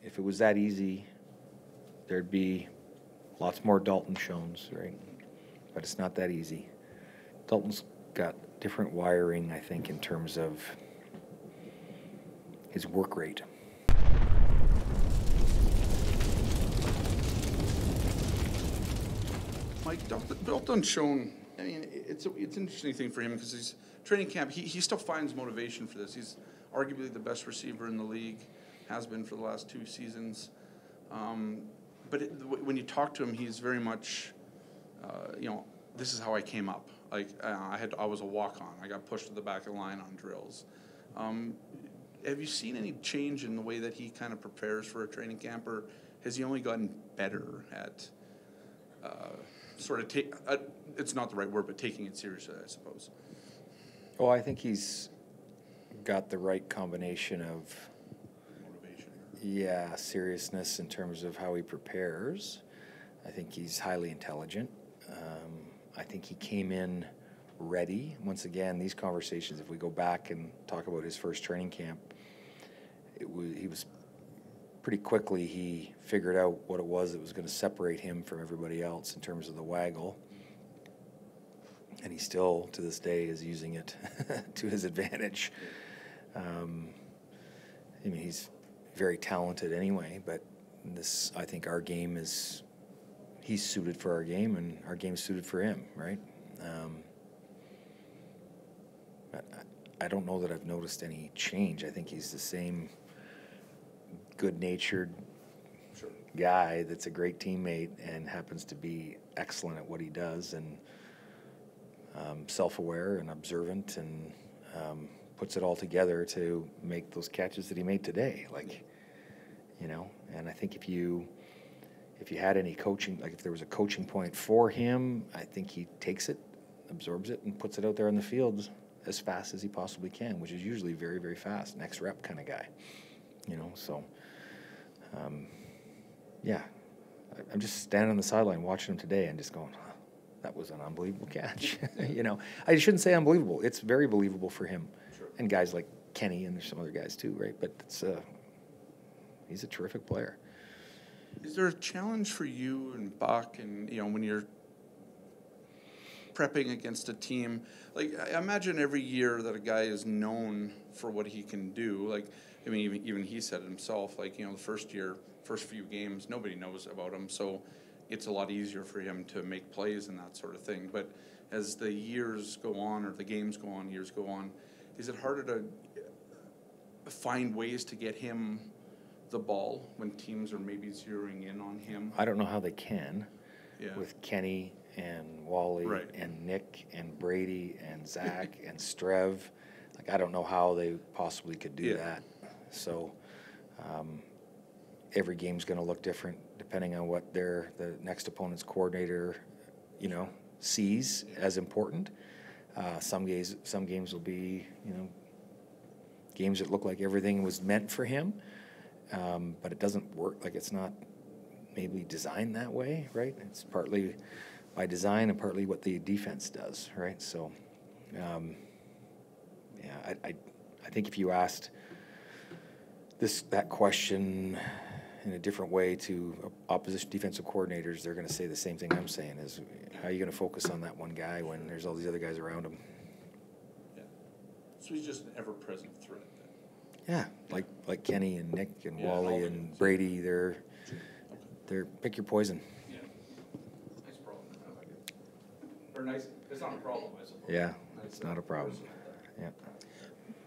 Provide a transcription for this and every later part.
if it was that easy, there'd be lots more Dalton Schoens, right? But it's not that easy. Dalton's got different wiring, I think, in terms of his work rate. Mike, Dalton Schoen, I mean, it's an interesting thing for him because he's training camp. He still finds motivation for this. He's arguably the best receiver in the league, has been for the last 2 seasons. But when you talk to him, he's very much, this is how I came up. Like I was a walk-on. I got pushed to the back of the line on drills. Have you seen any change in the way that he kind of prepares for a training camp, or has he only gotten better at it's not the right word, but taking it seriously, I suppose? Oh, I think he's got the right combination of motivation. Seriousness in terms of how he prepares. I think he's highly intelligent. I think he came in ready. Once again, these conversations, if we go back and talk about his first training camp, he was pretty quickly he figured out what it was that was going to separate him from everybody else in terms of the waggle. And he still, to this day, is using it to his advantage. He's very talented anyway, but I think our game he's suited for our game, and our game's suited for him, right? But I don't know that I've noticed any change. I think he's the same good-natured guy that's a great teammate and happens to be excellent at what he does, and self-aware and observant, and puts it all together to make those catches that he made today. And I think if you had any coaching, like if there was a coaching point for him, I think he takes it, absorbs it, and puts it out there on the field as fast as he possibly can, which is usually very, very fast, next rep kind of guy. I'm just standing on the sideline watching him today and just going, that was an unbelievable catch. I shouldn't say unbelievable. It's very believable for him. Sure. And guys like Kenny, and there's some other guys too, right? But he's a terrific player. Is there a challenge for you and Buck, and when you're prepping against a team? Like, I imagine every year that a guy is known for what he can do. Even he said it himself. The first few games, nobody knows about him, so it's a lot easier for him to make plays and that sort of thing. But as the years go on, or the games go on, years go on, is it harder to find ways to get him the ball when teams are maybe zeroing in on him? I don't know how they can with Kenny and Wally and Nick and Brady and Zach and Strev. I don't know how they possibly could do that. So every game's going to look different depending on what the next opponent's coordinator, sees as important. Some games will be, games that look like everything was meant for him, but it doesn't work. It's not maybe designed that way, right? It's partly by design and partly what the defense does, right? So, I think if you asked that question in a different way to opposition defensive coordinators, they're going to say the same thing I'm saying, is how are you going to focus on that one guy when there's all these other guys around him? Yeah. So he's just an ever-present threat then. Yeah, like Kenny and Nick and Wally and Brady, they're pick your poison. Yeah. Nice problem. I like it. Or nice, it's not a problem, I suppose. Yeah, it's not a problem. Yeah.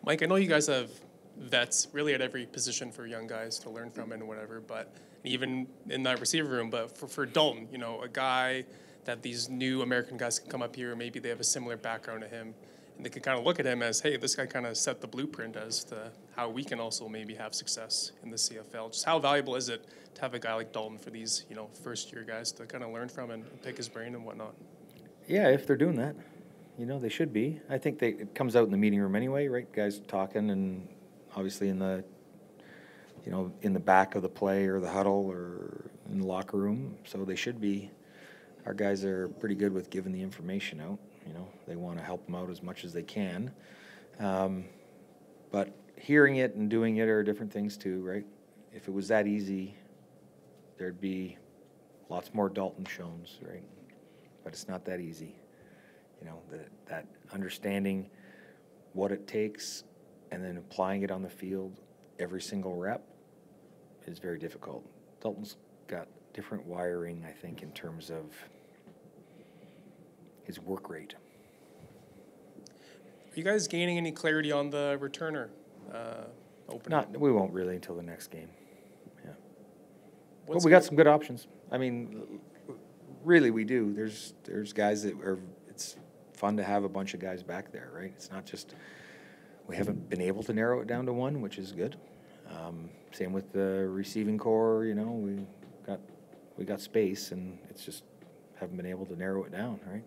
Mike, I know you guys have vets really at every position for young guys to learn from and whatever, but even in that receiver room, but for Dalton, a guy that these new American guys can come up here, maybe they have a similar background to him, and they can kind of look at him as, hey, this guy kind of set the blueprint as to how we can also maybe have success in the CFL. Just how valuable is it to have a guy like Dalton for these, first-year guys to kind of learn from and pick his brain and whatnot? Yeah, if they're doing that, they should be. I think it comes out in the meeting room anyway, right? Guys talking, and obviously in the back of the play or the huddle or in the locker room. So they should be. Our guys are pretty good with giving the information out. They want to help them out as much as they can. But hearing it and doing it are different things too, right? If it was that easy, there'd be lots more Dalton Schoens, right? But it's not that easy. You know, that understanding what it takes and then applying it on the field every single rep is very difficult. Dalton's got different wiring, I think, in terms of his work rate. Are you guys gaining any clarity on the returner opening? We won't really until the next game. Yeah. What's But we got some good options. I mean, really, we do. There's guys that are. It's fun to have a bunch of guys back there, right? It's not just. We haven't been able to narrow it down to one, which is good. Same with the receiving core. You know, we got space, and it's just haven't been able to narrow it down, right?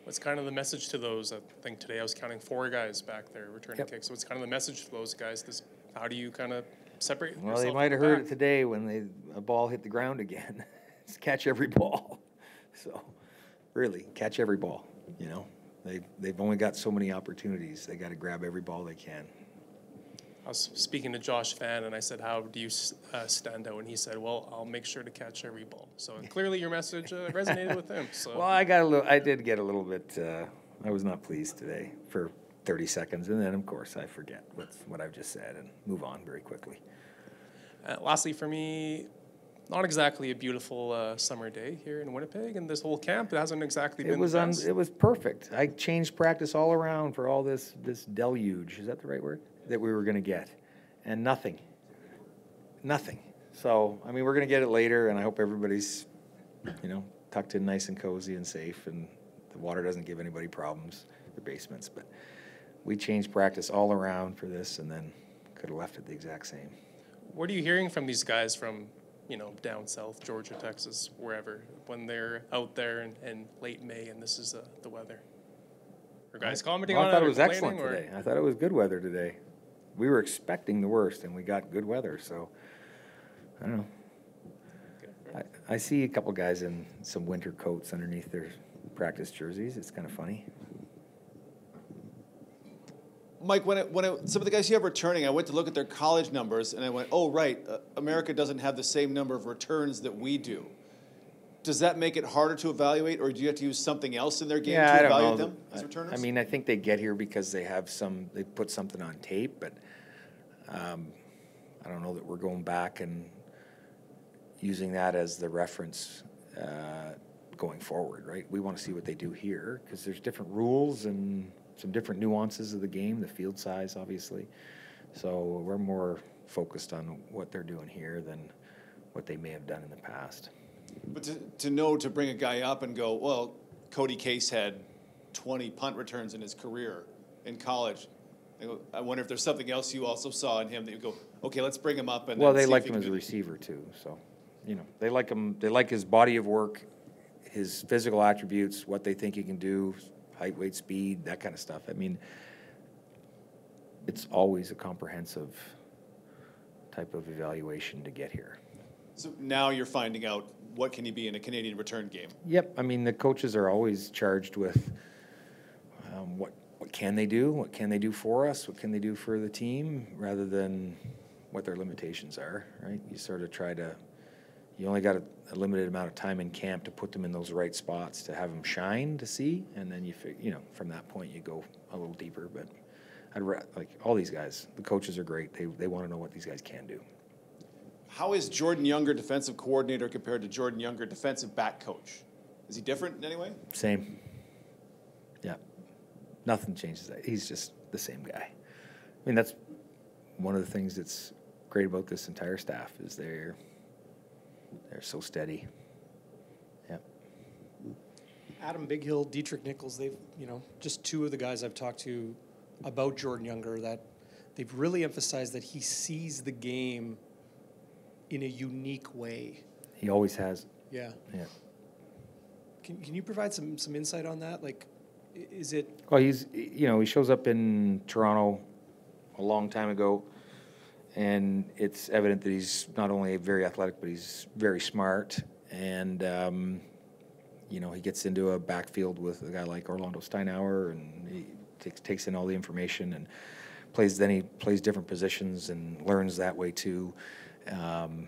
What's kind of the message to those? I think today I was counting 4 guys back there returning kicks. So what's kind of the message to those guys? How do you kind of separate Well, yourself they might have from the heard pack? it today when a ball hit the ground again. It's catch every ball. So, really, catch every ball. You know, they've only got so many opportunities. They got to grab every ball they can. I was speaking to Josh Fan, and I said, how do you stand out? And he said, well, I'll make sure to catch every ball. So clearly your message resonated with him. So. Well, I did get a little bit, I was not pleased today for 30 seconds. And then, of course, I forget what I've just said and move on very quickly. Lastly, for me, not exactly a beautiful summer day here in Winnipeg, and this whole camp, it hasn't exactly been the best. It was perfect. I changed practice all around for all this deluge, is that the right word, that we were going to get, and nothing. So, I mean, we're going to get it later, and I hope everybody's, you know, tucked in nice and cozy and safe, and the water doesn't give anybody problems, the basements. But we changed practice all around for this, and then could have left it the exact same. What are you hearing from these guys from, you know, down south, Georgia, Texas, wherever, when they're out there in late May and this is the weather? Are guys commenting on it? I thought it was complaining, excellent today. I thought it was good weather today. We were expecting the worst, and we got good weather. So, I don't know. Okay, I see a couple guys in some winter coats underneath their practice jerseys. It's kind of funny. Mike, some of the guys you have returning, I went to look at their college numbers, and I went, oh, right, America doesn't have the same number of returns that we do. Does that make it harder to evaluate, or do you have to use something else in their game to evaluate them as returners? I mean, I think they get here because they put something on tape, but I don't know that we're going back and using that as the reference going forward, right? We want to see what they do here because there's different rules and some different nuances of the game, the field size, obviously. So we're more focused on what they're doing here than what they may have done in the past. But to bring a guy up and go, well, Cody Case had 20 punt returns in his career in college. I wonder if there's something else you also saw in him that you go, okay, let's bring him up. And well, they liked him as a receiver too. So, you know, they like him. They like his body of work, his physical attributes, what they think he can do, height, weight, speed, that kind of stuff. I mean, it's always a comprehensive type of evaluation to get here. So now you're finding out what can he be in a Canadian return game. Yep. I mean, the coaches are always charged with what can they do? What can they do for us? What can they do for the team? Rather than what their limitations are, right? You sort of try to, you only got a limited amount of time in camp to put them in those right spots to have them shine to see, and then you know, from that point you go a little deeper. But like all these guys, the coaches are great. They want to know what these guys can do. How is Jordan Younger defensive coordinator compared to Jordan Younger defensive back coach? Is he different in any way? Same. Yeah. Nothing changes that. He's just the same guy. I mean, that's one of the things that's great about this entire staff is they're so steady. Yeah. Adam Bighill, Dietrich Nichols, they've, you know, just two of the guys I've talked to about Jordan Younger that they've really emphasized that he sees the game in a unique way. He always has. Yeah. Yeah. Can you provide some insight on that? Like, is it? Well, he shows up in Toronto a long time ago, and it's evident that he's not only very athletic, but he's very smart. And, he gets into a backfield with a guy like Orlando Steinauer, and he takes in all the information and plays different positions and learns that way too. And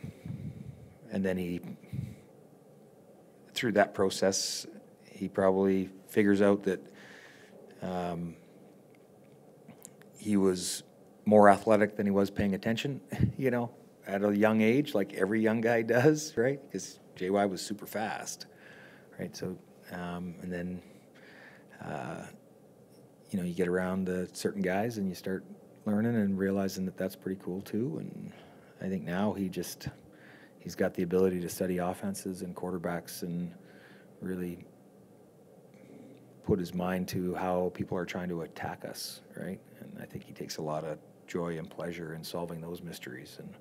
then through that process, he probably figures out that he was more athletic than he was paying attention, at a young age, like every young guy does, right? Because JY was super fast, right? So, and then, you get around certain guys and you start learning and realizing that that's pretty cool too. And I think now he's got the ability to study offenses and quarterbacks and really put his mind to how people are trying to attack us, right? And I think he takes a lot of joy and pleasure in solving those mysteries. And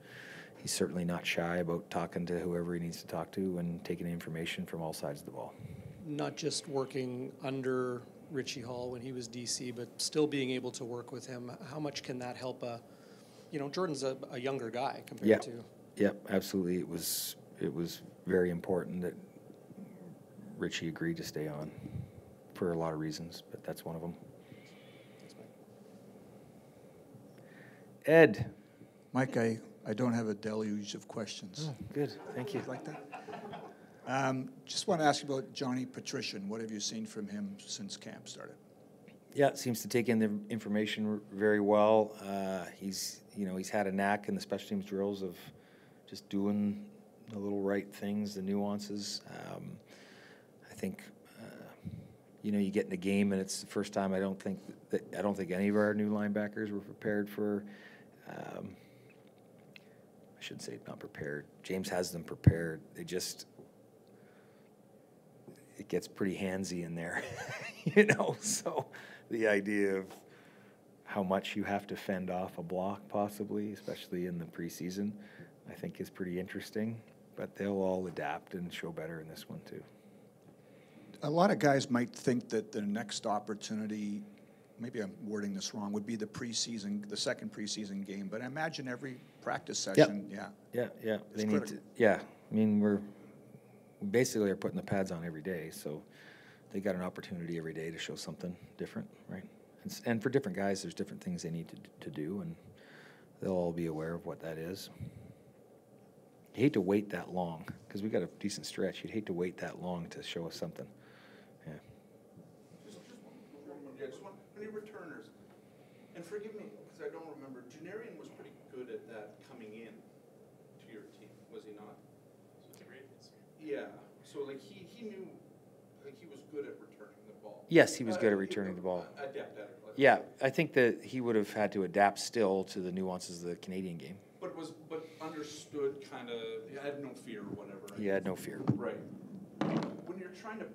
he's certainly not shy about talking to whoever he needs to talk to and taking information from all sides of the ball. Not just working under Richie Hall when he was DC, but still being able to work with him. How much can that help Jordan's a younger guy compared to... Yeah, absolutely. It was very important that Richie agreed to stay on for a lot of reasons, but that's one of them. Ed. Mike, I don't have a deluge of questions. Oh, good. Thank you. Like that? Just want to ask you about Johnny Patrician. What have you seen from him since camp started? Yeah, seems to take in the information very well. He's had a knack in the special teams drills of just doing the little right things, the nuances. I think you get in the game and it's the first time I don't think any of our new linebackers were prepared for. I shouldn't say not prepared. James has them prepared. It gets pretty handsy in there, So the idea of how much you have to fend off a block, possibly, especially in the preseason, I think is pretty interesting. But they'll all adapt and show better in this one too. A lot of guys might think that the next opportunity, maybe I'm wording this wrong, would be the second preseason game. But I imagine every practice session, Yeah. It's They critical. I mean, we basically are putting the pads on every day, so they got an opportunity every day to show something different, right? And for different guys, there's different things they need to do, and they'll all be aware of what that is. You hate to wait that long, because we got a decent stretch. You'd hate to wait that long to show us something. Yeah. Just one, many returners. And forgive me, because I don't remember, 𝘽𝙤𝙤𝙛𝙞𝙧𝙚 was pretty good at that coming in to your team, was he not? Yeah, so he knew, he was good at returning the ball. Yes, he was good at returning the ball. Adept at it. Yeah, I think that he would have had to adapt still to the nuances of the Canadian game. But understood kind of, he had no fear or whatever. He had no fear. Right. When you're trying to,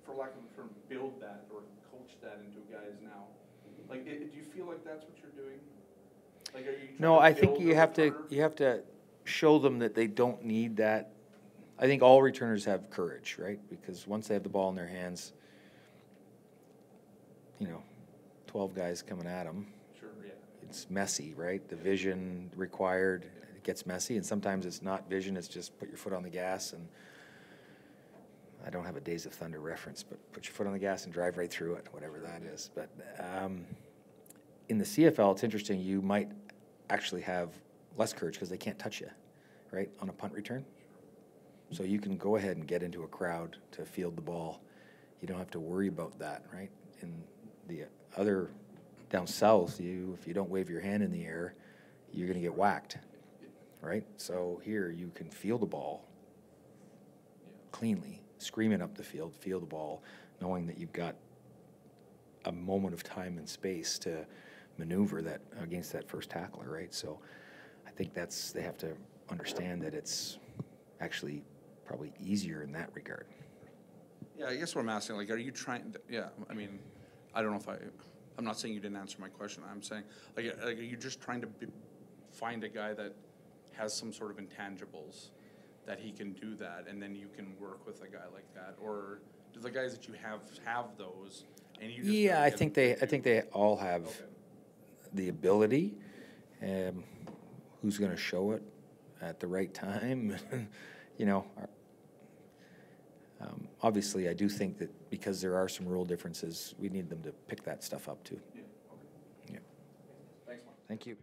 for lack of a term, build that or coach that into guys now, do you feel like that's what you're doing? Are you trying No, to I think build you a have returner? to show them that they don't need that. I think all returners have courage, right? Because once they have the ball in their hands, 12 guys coming at them. Sure, yeah. It's messy, right? The vision required, it gets messy, and sometimes it's not vision, it's just put your foot on the gas, and I don't have a Days of Thunder reference, but put your foot on the gas and drive right through it, whatever that is. But in the CFL, it's interesting, you might actually have less courage because they can't touch you, right, on a punt return. So you can go ahead and get into a crowd to field the ball. You don't have to worry about that, right? In the other down south, if you don't wave your hand in the air, you're going to get whacked, right? So here you can field the ball cleanly, screaming up the field, field the ball, knowing that you've got a moment of time and space to maneuver that against that first tackler, right? So I think they have to understand that it's actually probably easier in that regard. Yeah, I guess what I'm asking, are you trying, I mean, I don't know if I'm not saying you didn't answer my question. I'm saying, are you just trying to find a guy that has some sort of intangibles that he can do that, and then you can work with a guy like that? Or do the guys that you have those, and you just I think they all have the ability. Who's going to show it at the right time? Obviously, I do think that because there are some rule differences, we need them to pick that stuff up too. Yeah. Okay. Yeah. Thanks, Mark. Thank you.